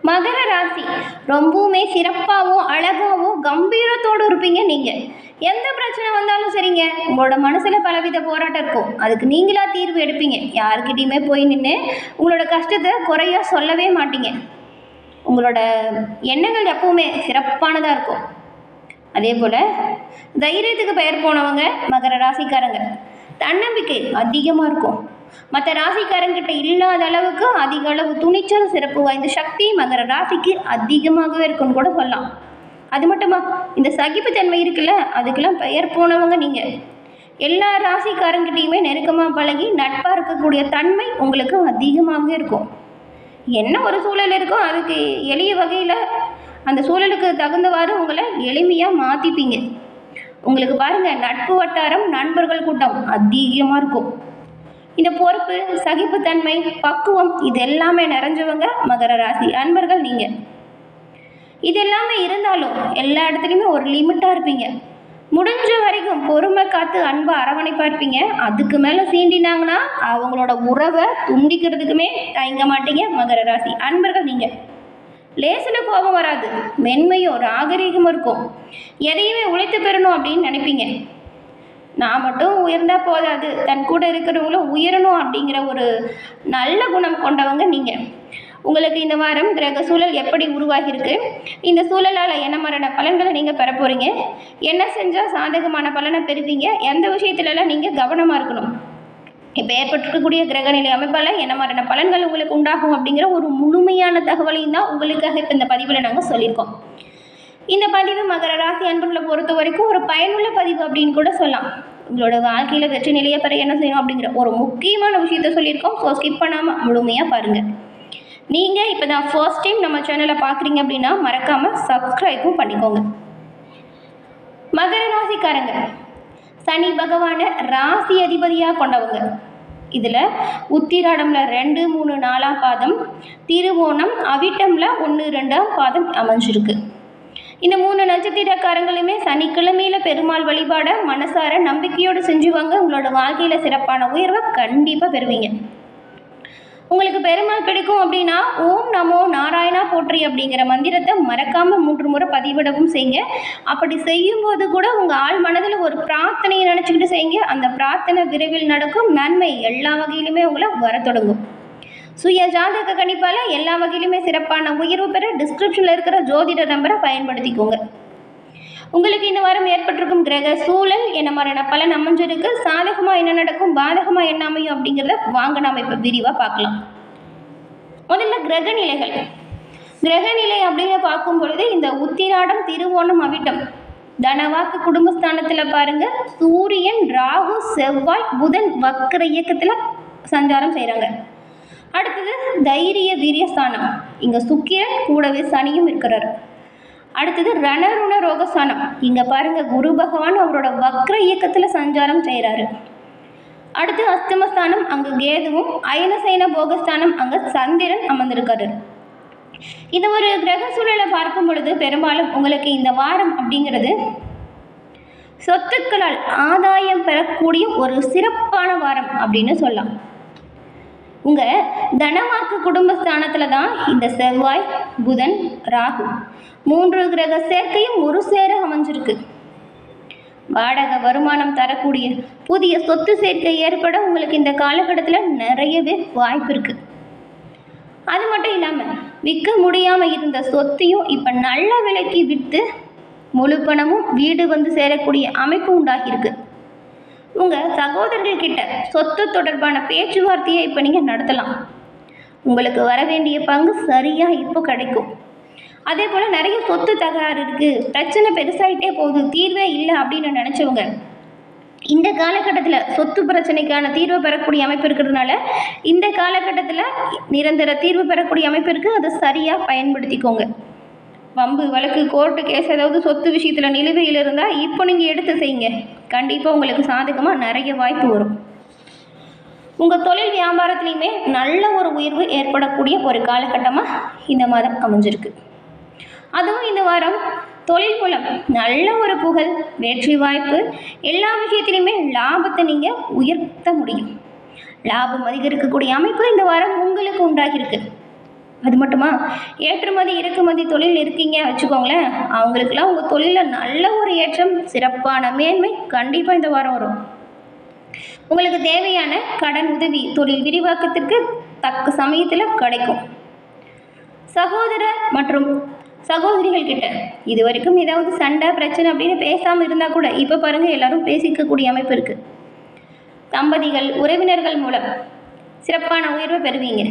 மகர ராசி ரொம்பவுமே சிறப்பாகவும் அழகாகவும் கம்பீரத்தோடு இருப்பீங்க நீங்கள். எந்த பிரச்சனை வந்தாலும் சரிங்க, உங்களோட மனசில் பலவித போராட்டம் இருக்கும். அதுக்கு நீங்களா தீர்வு எடுப்பீங்க. யாருக்கிட்டையுமே போய் நின்று உங்களோட கஷ்டத்தை குறையா சொல்லவே மாட்டீங்க. உங்களோட எண்ணங்கள் எப்பவுமே சிறப்பானதாக இருக்கும். அதே போல் தைரியத்துக்கு பெயர் போனவங்க மகர ராசிக்காரங்க. தன்னம்பிக்கை அதிகமாக இருக்கும். மற்ற ராசிக்காரங்கிட்ட இல்லாத அளவுக்கு அதிக அளவு துணிச்சல், சிறப்பு வாய்ந்த சக்தி மகர ராசிக்கு அதிகமாகவே இருக்குன்னு கூட சொல்லலாம். அது மட்டுமா, இந்த சகிப்புத்தன்மை இருக்குல்ல, அதுக்கெல்லாம் பெயர் போனவங்க நீங்கள். எல்லா ராசிக்காரங்கிட்டையுமே நெருக்கமாக பழகி நட்பாக இருக்கக்கூடிய தன்மை உங்களுக்கு அதிகமாகவே இருக்கும். என்ன ஒரு சூழல் இருக்கோ அதுக்கு எளிய வகையில் அந்த சூழலுக்கு தகுந்தவாறு உங்களை எளிமையாக மாற்றிப்பீங்க. உங்களுக்கு பாருங்கள், நட்பு வட்டாரம், நண்பர்கள் கூட்டம் அதிகமாக இருக்கும். இந்த பொறுப்பு, சகிப்புத்தன்மை, பக்குவம் இது எல்லாமே நிறைஞ்சவங்க மகர ராசி அன்பர்கள் நீங்கள். இது எல்லாமே இருந்தாலும் எல்லா இடத்துலையுமே ஒரு லிமிட்டாக இருப்பீங்க. முடிஞ்ச வரைக்கும் பொறுமை காத்து அன்பை அரவணைப்பாக இருப்பீங்க. அதுக்கு மேலே சீண்டினாங்கன்னா அவங்களோட உறவை துண்டிக்கிறதுக்குமே தயங்க மாட்டீங்க மகர ராசி அன்பர்கள் நீங்கள். லேசில் கோபம் வராது, மென்மையும் நாகரீகமும் இருக்கும். எதையுமே உழைத்து பெறணும் அப்படின்னு நினைப்பீங்க. நான் மட்டும் உயர்ந்தால் போதாது, தன் கூட இருக்கிறவங்களும் உயரணும் அப்படிங்கிற ஒரு நல்ல குணம் கொண்டவங்க நீங்கள். உங்களுக்கு இந்த வாரம் கிரக சூழல் எப்படி உருவாகியிருக்கு, இந்த சூழலால் என்ன மாதிரியான பலன்களை நீங்கள் பெற போகிறீங்க, என்ன செஞ்சால் சாதகமான பலனை பெறுவீங்க, எந்த விஷயத்துலலாம் நீங்கள் கவனமாக இருக்கணும், இப்போ ஏற்பட்டிருக்கக்கூடிய கிரகநிலை அமைப்பால் என்ன மாதிரியான பலன்கள் உங்களுக்கு உண்டாகும் அப்படிங்கிற ஒரு முழுமையான தகவலையும் தான் உங்களுக்காக இப்போ இந்த பதிவில் நாங்கள் சொல்லியிருக்கோம். இந்த பதிவு மகர ராசி அன்பர்களை பொறுத்த வரைக்கும் ஒரு பயனுள்ள பதிவு அப்படின்னு கூட சொல்லலாம். உங்களோட வாழ்க்கையில் வெற்றி நிலையை பெற என்ன செய்யணும் அப்படிங்கிற ஒரு முக்கியமான விஷயத்த சொல்லியிருக்கோம். ஸோ ஸ்கிப் பண்ணாமல் முழுமையாக பாருங்கள். நீங்கள் இப்போ தான் ஃபர்ஸ்ட் டைம் நம்ம சேனலை பார்க்குறீங்க அப்படின்னா மறக்காமல் சப்ஸ்கிரைபும் பண்ணிக்கோங்க. மகர ராசிக்காரங்க சனி பகவானை ராசி அதிபதியாக கொண்டவங்க. இதில் உத்திராடம்ல 2, 3, 4ஆம் பாதம், திருவோணம், அவிட்டம்ல 1, 2ஆம் பாதம் அமைஞ்சிருக்கு. இந்த 3 நட்சத்திரக்காரங்களுமே சனிக்கிழமையில் பெருமாள் வழிபாட மனசார நம்பிக்கையோடு செஞ்சுவாங்க. உங்களோட வாழ்க்கையில் சிறப்பான உயர்வை கண்டிப்பாக பெறுவீங்க. உங்களுக்கு பெருமாள் பிடிக்கும் அப்படின்னா ஓம் நமோ நாராயணா போற்றி அப்படிங்கிற மந்திரத்தை மறக்காமல் 3 முறை பதிவிடவும் செய்யுங்க. அப்படி செய்யும்போது கூட உங்கள் ஆள் மனதில் ஒரு பிரார்த்தனையை நினச்சிக்கிட்டு செய்யுங்க. அந்த பிரார்த்தனை விரைவில் நடக்கும். நன்மை எல்லா வகையிலுமே உங்களை வர தொடங்கும். சுய ஜாதக கணிப்பால் எல்லா வகையிலுமே சிறப்பான உயர்வு பெற டிஸ்கிரிப்ஷனில் இருக்கிற ஜோதிட நம்பரை பயன்படுத்திக்கோங்க. உங்களுக்கு இந்த வாரம் ஏற்பட்டிருக்கும் கிரக சூழல் என்ன மாதிரியான பலன் அமைஞ்சிருக்கு, சாதகமாக என்ன நடக்கும், பாதகமாக என்ன அமையும் அப்படிங்கிறத வாங்க நாம் இப்போ விரிவாக பார்க்கலாம். முதல்ல கிரகநிலைகள். கிரகநிலை அப்படின்னு பார்க்கும் பொழுது இந்த உத்திராடம், திருவோணம், அவிட்டம் தனவாக்கு குடும்பஸ்தானத்தில் பாருங்கள், சூரியன், ராகு, செவ்வாய், புதன் வக்ர இயக்கத்தில் சஞ்சாரம் செய்கிறாங்க. அடுத்தது தைரிய வீரியஸ்தானம். இங்கே சுக்கிரன் கூடவே சனியும் இருக்கிறார். அடுத்தது ரணருண ரோகஸ்தானம். இங்கே பாருங்கள், குரு பகவான் அவரோட வக்ர இயக்கத்தில் சஞ்சாரம் செய்கிறாரு. அடுத்து அஸ்தமஸ்தானம், அங்கே கேதுவும், அயனசைன போகஸ்தானம், அங்கே சந்திரன் அமர்ந்திருக்காரு. இந்த ஒரு கிரக சூழலை பார்க்கும் பொழுது பெரும்பாலும் உங்களுக்கு இந்த வாரம் அப்படிங்கிறது சொத்துக்களால் ஆதாயம் பெறக்கூடிய ஒரு சிறப்பான வாரம் அப்படின்னு சொல்லலாம். உங்கள் தனவாக்கு குடும்பஸ்தானத்தில் தான் இந்த செவ்வாய், புதன், ராகு 3 கிரக சேர்க்கையும் ஒரு சேர அமைஞ்சிருக்கு. வாடகை வருமானம் தரக்கூடிய புதிய சொத்து சேர்க்கை ஏற்பட உங்களுக்கு இந்த காலகட்டத்தில் நிறையவே வாய்ப்பு இருக்குது. அது மட்டும் இல்லாமல் விற்க முடியாமல் இருந்த சொத்தையும் இப்போ நல்ல விலைக்கு விற்று முழு பணமும் வீடு வந்து சேரக்கூடிய அமைப்பு உண்டாகியிருக்கு. உங்கள் சகோதரர்கள்கிட்ட சொத்து தொடர்பான பேச்சுவார்த்தையை இப்போ நீங்கள் நடத்தலாம். உங்களுக்கு வர வேண்டிய பங்கு சரியாக இப்போ கிடைக்கும். அதே போல் நிறைய சொத்து தகராறு இருக்குது, பிரச்சனை பெருசாகிட்டே போகுது, தீர்வே இல்லை அப்படின்னு நினச்சவங்க இந்த காலகட்டத்தில் சொத்து பிரச்சனைக்கான தீர்வு பெறக்கூடிய அமைப்பு இருக்கிறதுனால இந்த காலகட்டத்தில் நிரந்தர தீர்வு பெறக்கூடிய அமைப்பு இருக்குது. அதை சரியாக பயன்படுத்திக்கோங்க. வம்பு வழக்கு, கோர்ட்டு கேஸ், ஏதாவது சொத்து விஷயத்தில் நிலுவையில் இருந்தால் இப்போ நீங்கள் எடுத்து செய்யுங்க. கண்டிப்பாக உங்களுக்கு சாதகமாக நிறைய வாய்ப்பு வரும். உங்கள் தொழில் வியாபாரத்துலேயுமே நல்ல ஒரு உயர்வு ஏற்படக்கூடிய ஒரு காலகட்டமாக இந்த மாதம் அமைஞ்சிருக்கு. அதுவும் இந்த வாரம் தொழில் மூலம் நல்ல ஒரு புகழ், வெற்றி வாய்ப்பு, எல்லா விஷயத்திலையுமே லாபத்தை நீங்கள் உயர்த்த முடியும். லாபம் அதிகரிக்கக்கூடிய அமைப்பு இந்த வாரம் உங்களுக்கு உண்டாகியிருக்கு. அது மட்டுமா, ஏற்றுமதி இறக்குமதி தொழில் இருக்கீங்க வச்சுக்கோங்களேன், அவங்களுக்கெல்லாம் உங்கள் தொழிலில் நல்ல ஒரு ஏற்றம், சிறப்பான மேன்மை கண்டிப்பாக இந்த வாரம் வரும். உங்களுக்கு தேவையான கடன் உதவி தொழில் விரிவாக்கத்திற்கு தக்க சமயத்தில் கிடைக்கும். சகோதர மற்றும் சகோதரிகள் கிட்ட இது வரைக்கும் ஏதாவது சண்டை பிரச்சனை அப்படின்னு பேசாமல் இருந்தால் கூட இப்போ பாருங்கள் எல்லாரும் பேசிக்கக்கூடிய அமைப்பு இருக்குது. தம்பதிகள் உறவினர்கள் மூலம் சிறப்பான உயர்வை பெறுவீங்க.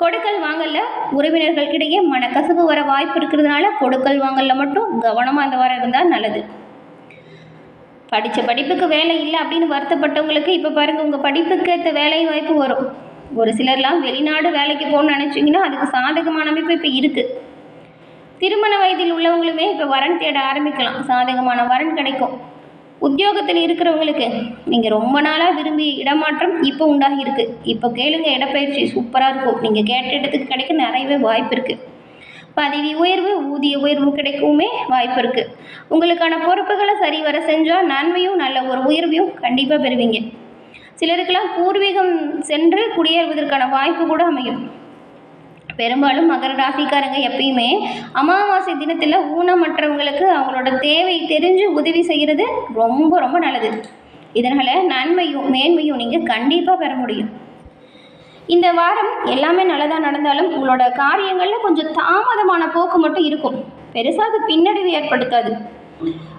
கொடுக்கல் வாங்கல உறவினர்களுக்கிடையே மனக்கசவு வர வாய்ப்பு இருக்கிறதுனால கொடுக்கல் வாங்கல மட்டும் கவனமாக இந்த வாரம் இருந்தால் நல்லது. படித்த படிப்புக்கு வேலை இல்லை அப்படின்னு வருத்தப்பட்டவங்களுக்கு இப்போ பாருங்கள் உங்கள் படிப்புக்கு ஏற்ற வேலை வாய்ப்பு வரும். ஒரு சிலர்லாம் வெளிநாடு வேலைக்கு போகணும்னு நினச்சிங்கன்னா அதுக்கு சாதகமான அமைப்பு இப்போ இருக்குது. திருமண வயதில் உள்ளவங்களுமே இப்போ வரன் தேட ஆரம்பிக்கலாம், சாதகமான வரன் கிடைக்கும். உத்தியோகத்தில் இருக்கிறவங்களுக்கு நீங்கள் ரொம்ப நாளாக விரும்பி இடமாற்றம் இப்போ உண்டாகி இருக்கு. இப்போ கேளுங்க, இடப்பயிற்சி சூப்பராக இருக்கும். நீங்கள் கேட்ட இடத்துக்கு கிடைக்க நிறையவே வாய்ப்பு இருக்குது. பதவி உயர்வு ஊதிய உயர்வு கிடைக்கவுமே வாய்ப்பு இருக்குது. உங்களுக்கான பொறுப்புகளை சரிவர செஞ்சால் நன்மையும் நல்ல ஒரு உயர்வையும் கண்டிப்பாக பெறுவீங்க. சிலருக்கெல்லாம் பூர்வீகம் சென்று குடியேறுவதற்கான வாய்ப்பு கூட அமையும். பெரும்பாலும் மகர ராசிக்காரங்க எப்பயுமே அமாவாசை தினத்தில் ஊனமற்றவங்களுக்கு அவங்களோட தேவை தெரிஞ்சு உதவி செய்கிறது ரொம்ப ரொம்ப நல்லது. இதனால் நன்மையும் மேன்மையும் நீங்கள் கண்டிப்பாக பெற முடியும். இந்த வாரம் எல்லாமே நல்லதாக நடந்தாலும் உங்களோட காரியங்களில் கொஞ்சம் தாமதமான போக்கு மட்டும் இருக்கும். பெருசாக அது பின்னடைவு ஏற்படுத்தாது.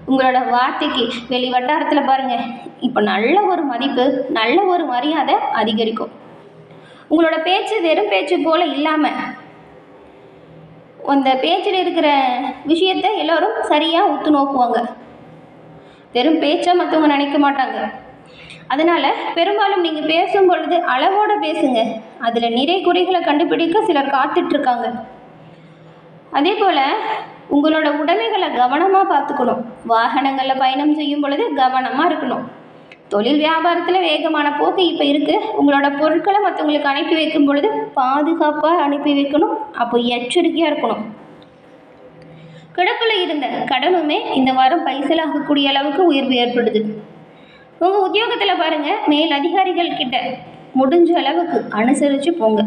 உங்களோட வார்த்தைக்கு வெளி வட்டாரத்தில் பாருங்கள் இப்போ நல்ல ஒரு மதிப்பு, நல்ல ஒரு மரியாதை அதிகரிக்கும். உங்களோட பேச்சு வெறும் பேச்சு போல் இல்லாமல் அந்த பேச்சில் இருக்கிற விஷயத்தை எல்லோரும் சரியாக உத்து நோக்குவாங்க. வெறும் பேச்சா மற்றவங்க நினைக்க மாட்டாங்க. அதனால் பெரும்பாலும் நீங்கள் பேசும் பொழுது அளவோடு பேசுங்க. அதில் நிறை குறைகளை கண்டுபிடிக்க சிலர் காத்துட்ருக்காங்க. அதே போல் உங்களோட உடைமைகளை கவனமாக பார்த்துக்கணும். வாகனங்களில் பயணம் செய்யும் பொழுது கவனமாக இருக்கணும். தொழில் வியாபாரத்தில் வேகமான போக்கு இப்போ இருக்குது. உங்களோட பொருட்களை மற்றவங்களுக்கு அனுப்பி வைக்கும் பொழுது பாதுகாப்பாக அனுப்பி வைக்கணும். அப்போ எச்சரிக்கையாக இருக்கணும். கிடப்பில் இருந்த கடனுமே இந்த வாரம் பைசலாகக்கூடிய அளவுக்கு உயர்வு ஏற்படுது. உங்கள் உத்தியோகத்தில் பாருங்கள், மேல் அதிகாரிகள் கிட்ட முடிஞ்ச அளவுக்கு அனுசரித்து போங்க.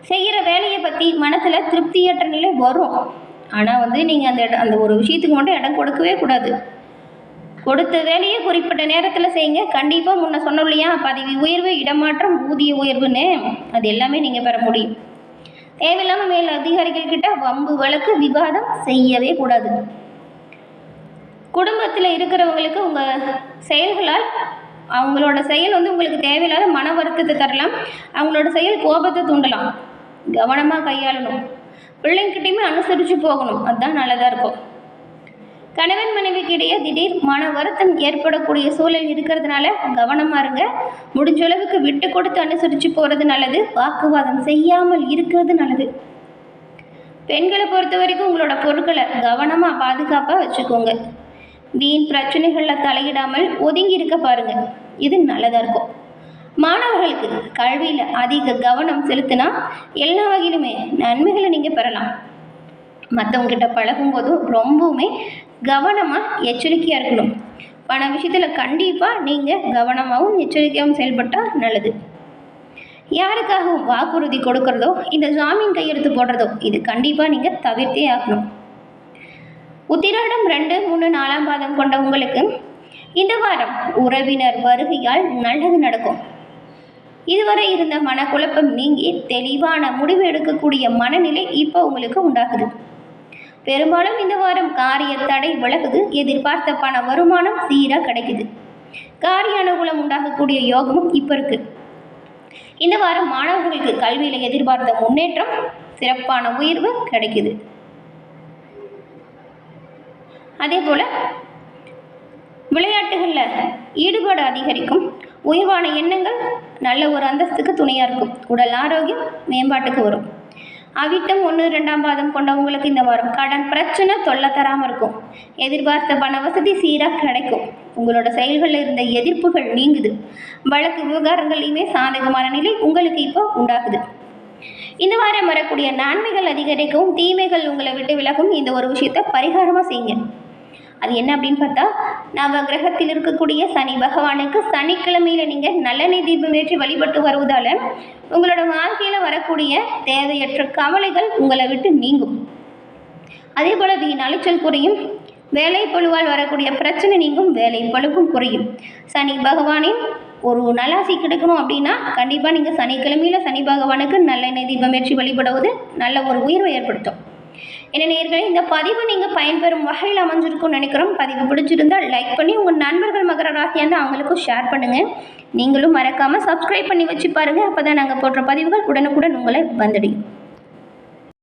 செய்கிற வேலையை பற்றி மனத்தில் திருப்தியற்ற நிலை வரும். ஆனால் நீங்கள் அந்த ஒரு விஷயத்துக்கு மட்டும் இடம் கொடுக்கவே கூடாது. கொடுத்த வேலையை குறிப்பிட்ட நேரத்தில் செய்யுங்க. கண்டிப்பாக முன்ன சொன்னோம் இல்லையா, பதவி உயர்வு, இடமாற்றம், ஊதிய உயர்வுன்னு அது எல்லாமே நீங்கள் பெற முடியும். தேவையில்லாமல் மேல் அதிகாரிகள் கிட்ட வம்பு வழக்கு விவாதம் செய்யவே கூடாது. குடும்பத்தில் இருக்கிறவங்களுக்கு உங்கள் செயல்களால் அவங்களோட செயல் உங்களுக்கு தேவையில்லாத மன வருத்தத்தை தரலாம். அவங்களோட செயல் கோபத்தை தூண்டலாம். கவனமாக கையாளணும். பிள்ளைங்கிட்டையுமே அனுசரித்து போகணும். அதுதான் நல்லதாக இருக்கும். கணவன் மனைவிக்கு இடையே திடீர் மன வருத்தம் ஏற்படக்கூடிய சூழல் இருக்கிறதுனால கவனமாக இருங்க. முடிஞ்ச அளவுக்கு விட்டு கொடுத்து அனுசரித்து போகிறது நல்லது. வாக்குவாதம் செய்யாமல் இருக்கிறது நல்லது. பெண்களை பொறுத்த வரைக்கும் உங்களோட பொருட்களை கவனமாக பாதுகாப்பாக வச்சுக்கோங்க. வீண் பிரச்சனைகளில் தலையிடாமல் ஒதுங்கி இருக்க பாருங்கள். இது நல்லதாக இருக்கும். மாணவர்களுக்கு கல்வியில் அதிக கவனம் செலுத்தினா எல்லா வகையிலுமே நன்மைகளை நீங்கள் பெறலாம். மற்றவங்ககிட்ட பழகும் போதும் ரொம்பவுமே கவனமாக எச்சரிக்கையாக இருக்கணும். பண விஷயத்தில் கண்டிப்பாக நீங்கள் கவனமாகவும் எச்சரிக்கையாகவும் செயல்பட்டால் நல்லது. யாருக்காகவும் வாக்குறுதி கொடுக்கறதோ இந்த ஜாமீன் கையெழுத்து போடுறதோ இது கண்டிப்பாக நீங்கள் தவிர்த்தே ஆகணும். உத்திராடம் 2, 3, 4ஆம் பாதம் கொண்ட உங்களுக்கு இந்த வாரம் உறவினர் வருகையால் நல்லது நடக்கும். இதுவரை இருந்த மனக்குழப்பம் நீங்கி தெளிவான முடிவு எடுக்கக்கூடிய மனநிலை இப்போ உங்களுக்கு உண்டாகுது. பெரும்பாலும் இந்த வாரம் காரிய தடை விலகுது. எதிர்பார்த்த பண வருமானம் சீராக கிடைக்குது. காரிய அனுகூலம் உண்டாகக்கூடிய யோகமும் இப்போ இருக்குது. இந்த வாரம் மாணவர்களுக்கு கல்வியில் எதிர்பார்த்த முன்னேற்றம், சிறப்பான உயர்வு கிடைக்குது. அதே போல் விளையாட்டுகளில் ஈடுபாடு அதிகரிக்கும். உயர்வான எண்ணங்கள் நல்ல ஒரு அந்தஸ்துக்கு துணையாக இருக்கும். உடல் ஆரோக்கியம் மேம்பாட்டுக்கு வரும். அவிட்டம் 1, 2ஆம் பாதம் கொண்டவங்களுக்கு இந்த வாரம் கடன் பிரச்சனை தொல்லை தராமல் இருக்கும். எதிர்பார்த்த பண வசதி சீராக கிடைக்கும். உங்களோட செயல்களில் இருந்த எதிர்ப்புகள் நீங்குது. வழக்கு விவகாரங்களையுமே சாதகமான நிலை உங்களுக்கு இப்போ உண்டாகுது. இந்த வாரம் வரக்கூடிய நன்மைகள் அதிகரிக்கவும் தீமைகள் உங்களை விட்டு விலகும். இந்த ஒரு விஷயத்தை பரிகாரமாக செய்யுங்க. அது என்ன அப்படின்னு பார்த்தா, நவகிரகத்தில் இருக்கக்கூடிய சனி பகவானுக்கு சனிக்கிழமையில் நீங்கள் நல்லெண்ணெய் தீபம் ஏற்றி வழிபட்டு வருவதால் உங்களோட வாழ்க்கையில் வரக்கூடிய தேவையற்ற கவலைகள் உங்களை விட்டு நீங்கும். அதே போல் வீண் அலைச்சல் குறையும். வேலை பழுவால் வரக்கூடிய பிரச்சனை நீங்கும். வேலை பழுவும் குறையும். சனி பகவானின் ஒரு நல்லாசி கிடைக்கணும் அப்படின்னா கண்டிப்பாக நீங்கள் சனிக்கிழமையில் சனி பகவானுக்கு நல்லெண்ணெய் தீபம் ஏற்றி வழிபடுவது நல்ல ஒரு உயர்வை ஏற்படுத்தும். என்ன நேயர்களே, இந்த பதிவு நீங்கள் பயன்பெறும் வகையில் அமைஞ்சிருக்கும்னு நினைக்கிறோம். பதிவு பிடிச்சிருந்தால் லைக் பண்ணி உங்கள் நண்பர்கள் மகர ராசியாக இருந்தால் அவங்களுக்கும் ஷேர் பண்ணுங்கள். நீங்களும் மறக்காமல் சப்ஸ்கிரைப் பண்ணி வச்சு பாருங்கள். அப்போ தான் நாங்கள் போடுற பதிவுகள் உடனுக்குடன் உங்களை வந்தடையும்.